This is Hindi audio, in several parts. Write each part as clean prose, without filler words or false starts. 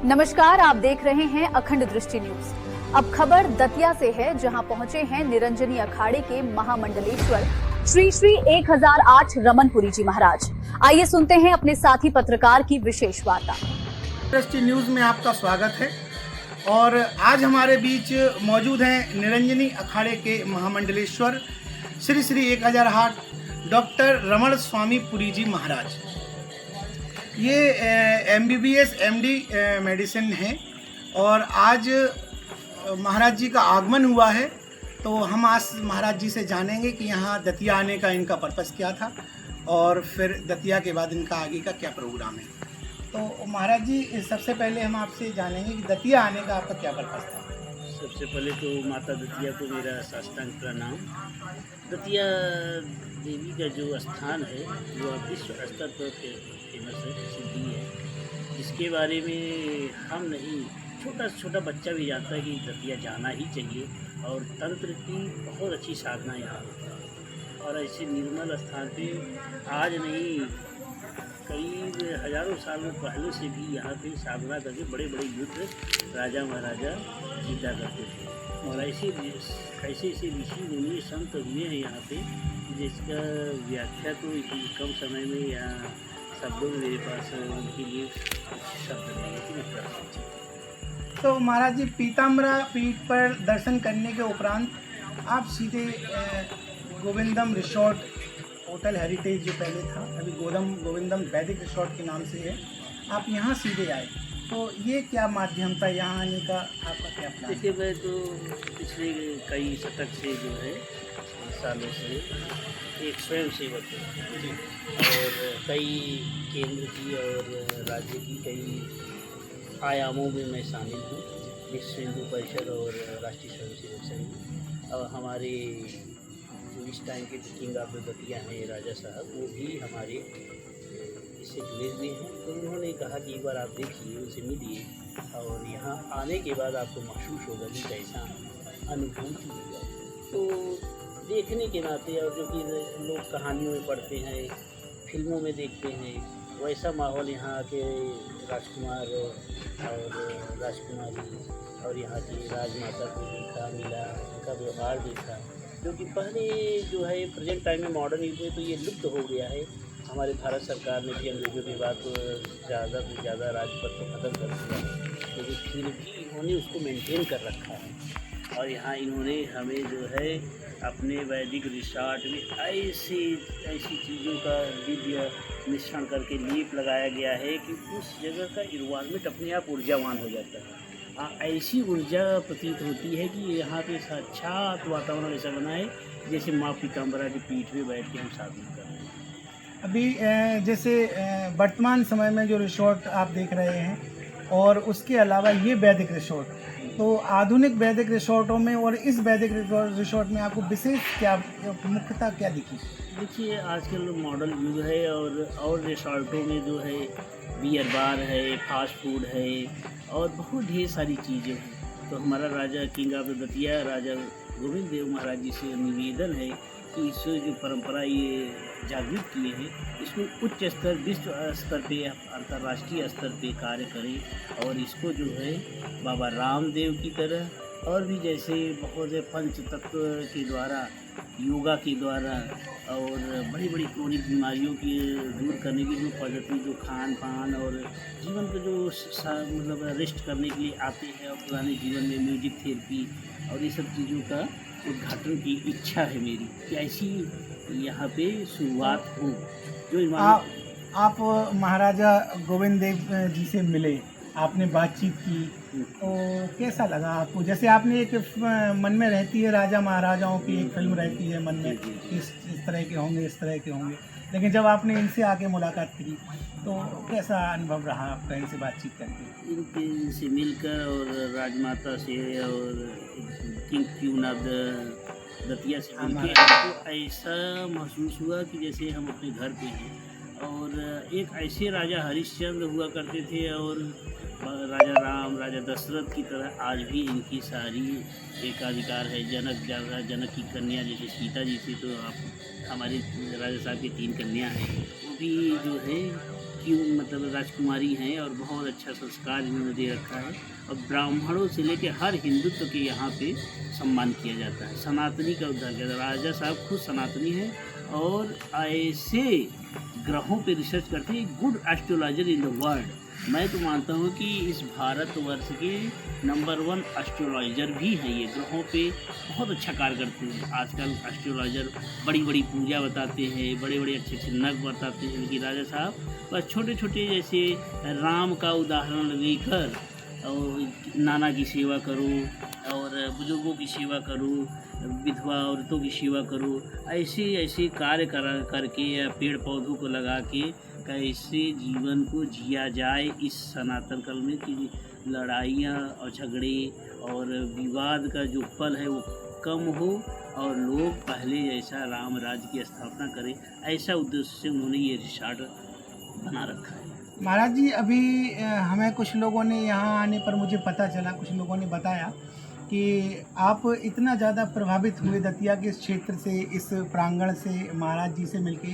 नमस्कार, आप देख रहे हैं अखंड दृष्टि न्यूज। अब खबर दतिया से है, जहां पहुंचे हैं निरंजनी अखाड़े के महामंडलेश्वर श्री श्री 1008 रमनपुरी जी महाराज। आइए सुनते हैं अपने साथी पत्रकार की विशेष वार्ता। दृष्टि न्यूज में आपका स्वागत है और आज हमारे बीच मौजूद हैं निरंजनी अखाड़े के महामंडलेश्वर श्री श्री 1008 डॉक्टर रमण स्वामी पुरी जी महाराज। ये MBBS MD मेडिसिन है और आज महाराज जी का आगमन हुआ है, तो हम आज महाराज जी से जानेंगे कि यहाँ दतिया आने का इनका पर्पस क्या था और फिर दतिया के बाद इनका आगे का क्या प्रोग्राम है। तो महाराज जी, सबसे पहले हम आपसे जानेंगे कि दतिया आने का आपका क्या पर्पस था। सबसे पहले तो माता दतिया को मेरा साष्टांग प्रणाम। दतिया देवी का जो स्थान है वो विश्व स्तर पर फेमस है, सिद्धि है, जिसके बारे में हम नहीं, छोटा से छोटा बच्चा भी जानता है कि दतिया जाना ही चाहिए और तंत्र की बहुत अच्छी साधना यहाँ होती है। और ऐसे निर्मल स्थान पे आज नहीं, कई हजारों सालों पहले से भी यहाँ पे साधना करके बड़े बड़े युद्ध राजा महाराजा जीता करते थे। और ऐसे ऐसे ऋषि मुनि संत हुए हैं यहाँ पे, जिसका व्याख्या तो इतनी कम समय में यहाँ शब्दों में मेरे पास उनके लिए शब्द नहीं है कि मैं कर सकूँ। तो महाराज जी, पीताम्बरा पीठ पर दर्शन करने के उपरांत आप सीधे गोविंदम रिसोर्ट होटल हेरिटेज जो पहले था, अभी गोविंदम वैदिक रिसोर्ट के नाम से है, आप यहाँ सीधे आए, तो ये क्या माध्यम था यहाँ आने का, आपका क्या प्लान? देखिए, मैं तो पिछले कई शतक से जो है सालों से एक स्वयं सेवक हूँ और कई केंद्र की और राज्य की कई आयामों में मैं शामिल हूँ। विश्व हिंदू परिषद और राष्ट्रीय स्वयं सेवक संघ और हमारे जो इस टाइम के किंग ऑफ दतिया हैं राजा साहब, वो भी हमारे इससे जुड़े हुए हैं। तो उन्होंने कहा कि एक बार आप देखिए, उनसे मिलिए और यहाँ आने के बाद आपको महसूस होगा कि कैसा अनुभूति होगा। तो देखने के नाते, और जो कि लोग कहानियों में पढ़ते हैं, फिल्मों में देखते हैं, वैसा माहौल यहाँ के राजकुमार और राजकुमारी और यहाँ की राजमाता को देखा, मिला, उनका व्यवहार देखा, जो कि पहले जो है प्रेजेंट टाइम में मॉडर्न युग में तो ये लुप्त हो गया है। हमारे भारत सरकार ने भी अंग्रेजों के बाद ज़्यादा से ज़्यादा राजपथ को ख़त्म कर दिया है, लेकिन फिर भी इन्होंने उसको मेंटेन कर रखा है। और यहाँ इन्होंने हमें जो है अपने वैदिक रिसॉर्ट में ऐसी चीज़ों का दिव्य मिश्रण करके लीप लगाया गया है कि उस जगह का इन्वायरमेंट अपने आप ऊर्जावान हो जाता है। ऐसी ऊर्जा प्रतीत होती है कि यहाँ पे साक्षात वातावरण ऐसा बना है जैसे माँ पीताम्बरा की पीठ में बैठ के हम साधना कर रहे हैं। अभी जैसे वर्तमान समय में जो रिसोर्ट आप देख रहे हैं और उसके अलावा ये वैदिक रिसोर्ट, तो आधुनिक वैदिक रिसोर्टों में और इस वैदिक रिसोर्ट में आपको विशेष क्या मुख्यता क्या दिखी? देखिए, आजकल मॉडल युग है और रिसोर्टों में जो है बियर बार है, फास्ट फूड है और बहुत ढेर सारी चीज़ें हैं। तो हमारा राजा किंग ऑफ दतिया राजा गोविंद देव महाराज जी से निवेदन है कि इस जो परंपरा ये जागृत किए हैं, इसको उच्च स्तर, विश्व स्तर पे, अंतर्राष्ट्रीय स्तर पे कार्य करें और इसको जो है बाबा रामदेव की तरह और भी जैसे बहुत से पंच तत्व के द्वारा, योगा के द्वारा और बड़ी बड़ी क्रोनिक बीमारियों की दूर करने की जो पद्धति, जो खान पान और जीवन को जो मतलब रेस्ट करने के लिए आते हैं और पुराने जीवन में म्यूजिक थेरेपी और ये सब चीज़ों का उद्घाटन की इच्छा है मेरी कि ऐसी यहाँ पे शुरुआत हो। जो आप महाराजा गोविंद देव जी से मिले, आपने बातचीत की, तो कैसा लगा आपको? जैसे आपने एक मन में रहती है, राजा महाराजाओं की एक फिल्म रहती है मन में, इस तरह के होंगे, इस तरह के होंगे, लेकिन जब आपने इनसे आके मुलाकात की तो कैसा अनुभव रहा आपका इनसे बातचीत करके? इनसे मिलकर और राजमाता से और किंग क्वीन ऑफ दतिया से मिलकर हमको ऐसा महसूस हुआ कि जैसे हम अपने घर पे हैं। और एक ऐसे राजा हरिश्चंद्र हुआ करते थे और राजा राम, राजा दशरथ की तरह आज भी इनकी सारी एकाधिकार है। जनक की कन्या जैसे सीता जी थी, तो आप हमारे राजा साहब की 3 कन्या हैं, वो भी जो है की मतलब राजकुमारी हैं और बहुत अच्छा संस्कार इन्होंने दे रखा है। और ब्राह्मणों से लेकर हर हिंदुत्व के यहाँ पे सम्मान किया जाता है। सनातनी का उद्धार किया जाता है। राजा साहब खुद सनातनी हैं और ऐसे ग्रहों पे रिसर्च करते हैं। Good astrologer in the world. मैं तो मानता हूँ कि इस भारतवर्ष के नंबर 1 एस्ट्रोलॉजर भी हैं। ये ग्रहों पे बहुत अच्छा कार्य करते हैं। आजकल एस्ट्रोलॉजर बड़ी बड़ी पूजा बताते हैं, बड़े बड़े अच्छे अच्छे नग बताते हैं, लेकिन राजा साहब बस छोटे छोटे जैसे राम का उदाहरण लेकर और नाना की सेवा करो और बुजुर्गों की सेवा करो, विधवा औरतों की सेवा करो, ऐसे ऐसे कार्य करके या पेड़ पौधों को लगा के कैसे जीवन को जिया जाए इस सनातन काल में कि लड़ाइयाँ और झगड़े और विवाद का जो पल है वो कम हो और लोग पहले जैसा राम राज्य की स्थापना करें। ऐसा उद्देश्य से उन्होंने ये रिसॉर्ट बना रखा है। महाराज जी, अभी हमें कुछ लोगों ने यहाँ आने पर मुझे पता चला, कुछ लोगों ने बताया कि आप इतना ज़्यादा प्रभावित हुए दतिया के इस क्षेत्र से, इस प्रांगण से, महाराज जी से मिलके,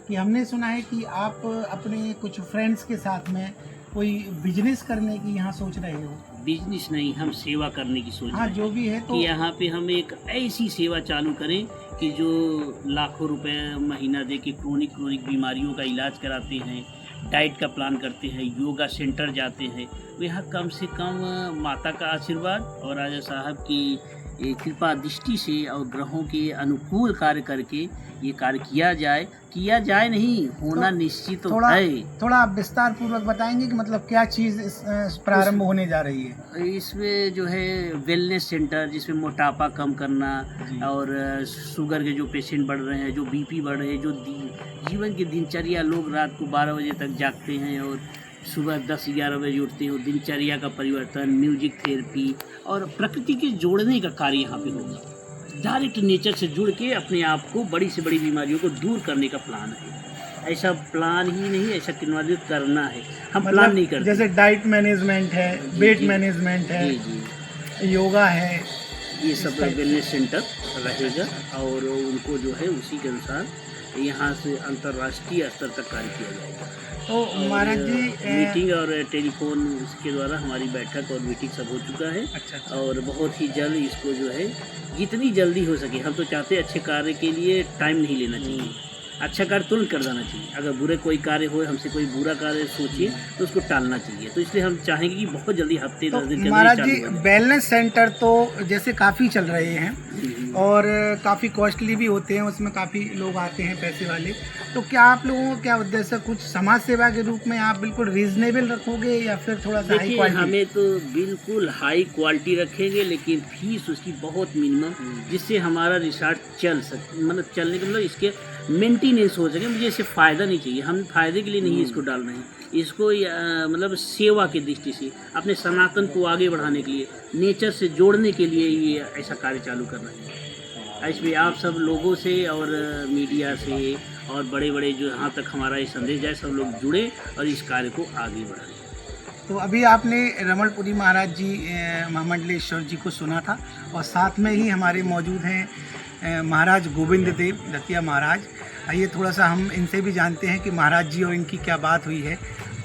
कि हमने सुना है कि आप अपने कुछ फ्रेंड्स के साथ में कोई बिजनेस करने की यहाँ सोच रहे हो। बिजनेस नहीं, हम सेवा करने की सोच हाँ, रहे हैं। जो भी है तो कि यहाँ पे हम एक ऐसी सेवा चालू करें कि जो लाखों रुपए महीना दे के क्रोनिक बीमारियों का इलाज कराते हैं, डाइट का प्लान करते हैं, योगा सेंटर जाते हैं, यहाँ कम से कम माता का आशीर्वाद और राजा साहब की कृपा दृष्टि से और ग्रहों के अनुकूल कार्य करके ये कार्य किया जाए नहीं होना निश्चित है। थोड़ा विस्तार पूर्वक बताएंगे कि मतलब क्या चीज़ प्रारंभ होने जा रही है। इसमें जो है वेलनेस सेंटर, जिसमें मोटापा कम करना और शुगर के जो पेशेंट बढ़ रहे हैं, जो बीपी बढ़ रहे हैं, जो जीवन की दिनचर्या, लोग रात को 12 बजे तक जागते हैं और सुबह 10-11 बजे उठते हैं, दिनचर्या का परिवर्तन, म्यूजिक थेरेपी और प्रकृति के जोड़ने का कार्य यहाँ पे होगा। डायरेक्ट नेचर से जुड़ के अपने आप को बड़ी से बड़ी बीमारियों को दूर करने का प्लान है। ऐसा प्लान ही नहीं, ऐसा क्रियान्वित करना है। हम मतलब प्लान नहीं करते। जैसे डाइट मैनेजमेंट है, वेट मैनेजमेंट है, योगा है, ये सब वेलनेस सेंटर रहेगा और उनको जो है उसी के अनुसार यहाँ से अंतर्राष्ट्रीय स्तर तक कार्य किया जाएगा। तो महाराज जी मीटिंग और टेलीफोन के द्वारा हमारी बैठक और मीटिंग सब हो चुका है। अच्छा। और बहुत ही जल्द इसको जो है जितनी जल्दी हो सके, हम तो चाहते हैं अच्छे कार्य के लिए टाइम नहीं लेना चाहिए, अच्छा कार्य तुरंत कर देना चाहिए। अगर बुरे कोई कार्य हो, हमसे कोई बुरा कार्य सोचिए तो उसको टालना चाहिए। तो इसलिए हम चाहेंगे कि बहुत जल्दी हफ्ते 10 दिन के महाराज जी, वेलनेस सेंटर तो जैसे काफ़ी चल रहे हैं और काफ़ी कॉस्टली भी होते हैं, उसमें काफ़ी लोग आते हैं पैसे वाले। तो क्या आप लोगों का क्या उद्देश्य, कुछ समाज सेवा के रूप में आप बिल्कुल रीजनेबल रखोगे या फिर थोड़ा सा हाई क्वालिटी? हमें तो बिल्कुल हाई क्वालिटी रखेंगे, लेकिन फीस उसकी बहुत मिनिमम, जिससे हमारा रिसॉर्ट चल सके, मतलब चलने के मतलब इसके मेंटेनेंस हो सके। मुझे इससे फ़ायदा नहीं चाहिए, हम फायदे के लिए नहीं इसको डाल रहे हैं, इसको मतलब सेवा की दृष्टि से, अपने सनातन को आगे बढ़ाने के लिए, नेचर से जोड़ने के लिए ये ऐसा कार्य चालू कर रहे हैं। इसमें आप सब लोगों से और मीडिया से और बड़े बड़े जो यहाँ तक हमारा ये संदेश जाए, सब लोग जुड़े और इस कार्य को आगे बढ़ाएं। तो अभी आपने रमणपुरी महाराज जी महामंडलेश्वर जी को सुना था और साथ में ही हमारे मौजूद हैं महाराज गोविंद देव दतिया महाराज। आइए थोड़ा सा हम इनसे भी जानते हैं कि महाराज जी और इनकी क्या बात हुई है।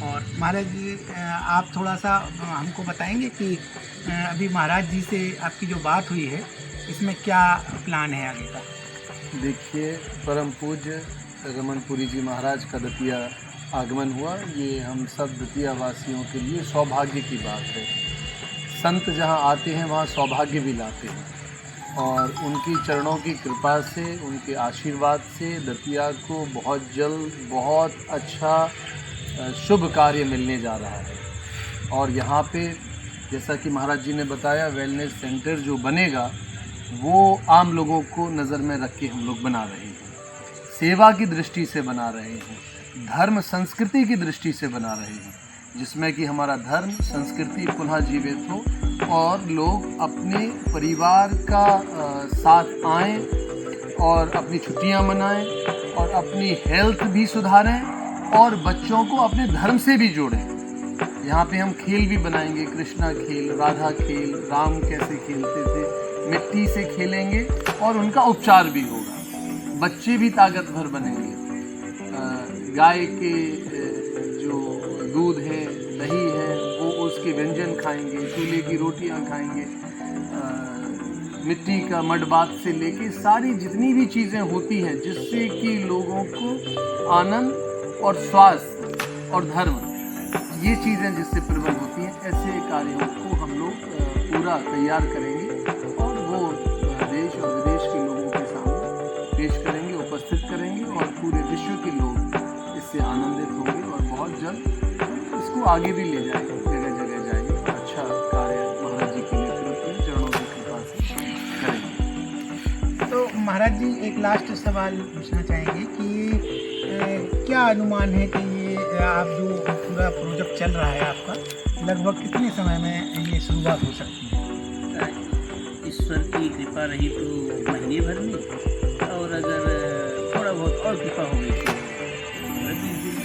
और महाराज जी, आप थोड़ा सा हमको बताएंगे कि अभी महाराज जी से आपकी जो बात हुई है, इसमें क्या प्लान है आगे का? देखिए, परम पूज्य रमणपुरी जी महाराज का दतिया आगमन हुआ, ये हम सब दतिया वासियों के लिए सौभाग्य की बात है। संत जहाँ आते हैं वहाँ सौभाग्य भी लाते हैं और उनकी चरणों की कृपा से, उनके आशीर्वाद से दतिया को बहुत जल्द बहुत अच्छा शुभ कार्य मिलने जा रहा है। और यहाँ पे जैसा कि महाराज जी ने बताया, वेलनेस सेंटर जो बनेगा वो आम लोगों को नज़र में रख के हम लोग बना रहे हैं, सेवा की दृष्टि से बना रहे हैं, धर्म संस्कृति की दृष्टि से बना रहे हैं, जिसमें कि हमारा धर्म संस्कृति पुनः जीवित हो और लोग अपने परिवार का साथ आएं और अपनी छुट्टियां मनाएं और अपनी हेल्थ भी सुधारें और बच्चों को अपने धर्म से भी जोड़ें। यहाँ पे हम खेल भी बनाएंगे, कृष्णा खेल, राधा खेल, राम कैसे खेलते थे, मिट्टी से खेलेंगे और उनका उपचार भी होगा। बच्चे भी ताकतवर बनेंगे। गाय के जो दूध है, दही है, वो उसके व्यंजन खाएंगे, चूल्हे की रोटियां खाएंगे, मिट्टी का मड बात से लेके सारी जितनी भी चीज़ें होती हैं जिससे कि लोगों को आनंद और स्वास्थ्य और धर्म, ये चीज़ें जिससे प्रबल होती हैं, ऐसे कार्यों को हम लोग पूरा तैयार करेंगे और वो देश और विदेश के लोगों के सामने पेश करेंगे, उपस्थित करेंगे और पूरे विश्व के लोग इससे आनंदित होंगे और बहुत जल्द इसको आगे भी ले जाएंगे, जगह जगह जाएंगे। अच्छा कार्य महाराज जी के नेतृत्व में चरणों की कृपा से करेंगे। तो महाराज जी एक लास्ट सवाल पूछना चाहेंगे कि क्या अनुमान है कि ये आप जो पूरा प्रोजेक्ट चल रहा है आपका, लगभग कितने समय में ये शुरुआत हो सकती है? ईश्वर की कृपा रही तो महीने भर में, और अगर थोड़ा बहुत और कृपा हो गई तो 20 दिन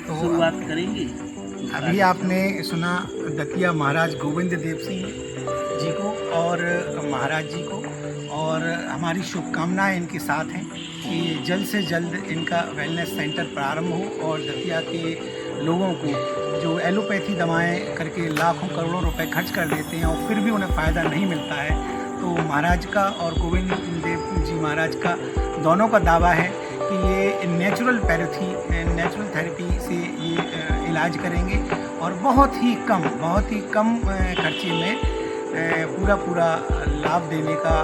तो शुरुआत करेंगे। अभी आपने सुना दतिया महाराज गोविंद देव सिंह जी को और महाराज जी को, और हमारी शुभकामनाएं इनके साथ हैं कि जल्द से जल्द इनका वेलनेस सेंटर प्रारंभ हो और दतिया के लोगों को जो एलोपैथी दवाएं करके लाखों करोड़ों रुपए खर्च कर देते हैं और फिर भी उन्हें फ़ायदा नहीं मिलता है, तो महाराज का और गोविंद देव जी महाराज का दोनों का दावा है कि ये नेचुरल थेरेपी से ये इलाज करेंगे और बहुत ही कम खर्चे में पूरा लाभ देने का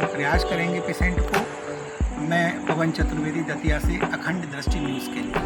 प्रयास करेंगे पेशेंट को। मैं पवन चतुर्वेदी दतिया से अखंड दृष्टि न्यूज़ के लिए।